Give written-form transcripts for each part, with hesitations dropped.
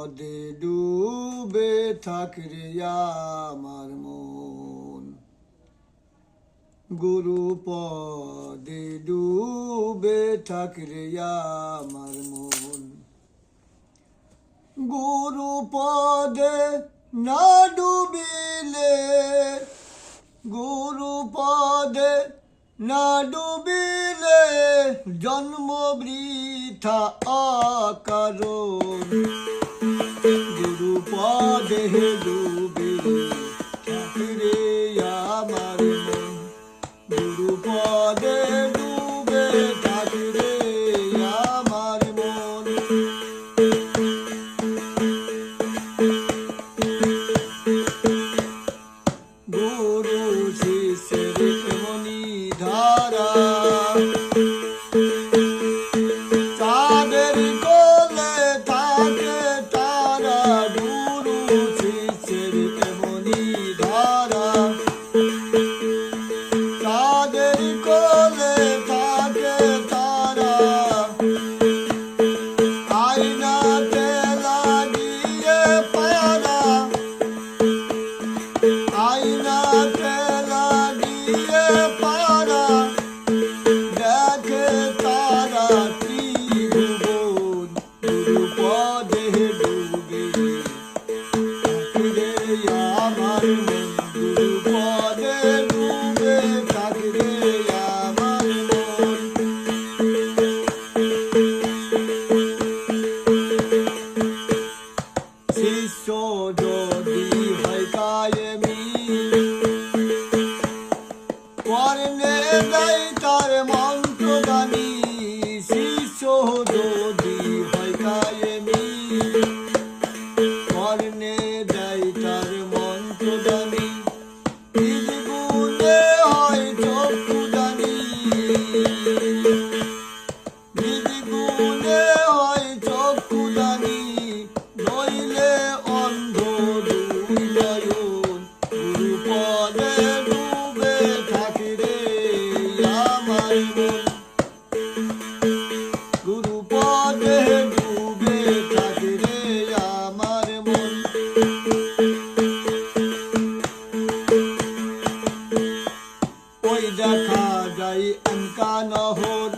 পদে ডুবে থাকরে আমার মন, গুরু পদে ডুবে থাকরে আমার মন। গুরু পদে না ডুবিলে, গুরু পদে না ডুবিলে জন্ম বৃথা অকারণ। গুরু পদে ডুবিলে থাকরে আমার মন, গুরু পদে ডুবে থাকরে আমার মন। গুরু শিষ্যের এমনি ধারা, তাদের কোলে থাকে তারা। গুরু শিষ্যের এমনি ধারা, তাদের কোলে থাকে তারা। আয়নাতে লাগিয়ে পারা, আয়নাতে লাগিয়ে পারা, দেখে তারা ত্রিভুবন। গুরু পদে ডুবে থাকরে আমার মন, গুরু পদে ডুবে থাকরে আমার মন। শিষ্য যদি হয় কায়েমি, কর্ণে দেয় তার মন্ত্রদানি। শিষ্য যদি হয় কায়েমি, কর্ণে দেয় তার মন্ত্রদানি। নিজ গুণে হয় চক্ষুদানি, নিজ গুণে হয় চক্ষুদানি। নইলে অন্ধ দুই নয়ন, গুরু পদে ডুবে থাকরে আমার মন, গুরু পদে ডুবে থাকরে আমার মন। ওই দেখা যায় আনকা নহর,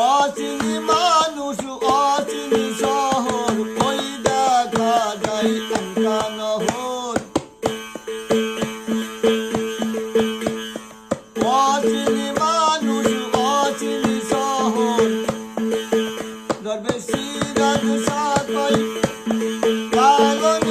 অচিনি মানুষ অচিনি শহর। ওই দেখা যায় আনকা নহর, অচিনি মানুষ অচিনি শহর। দরবেশি রাজ সাথই লালন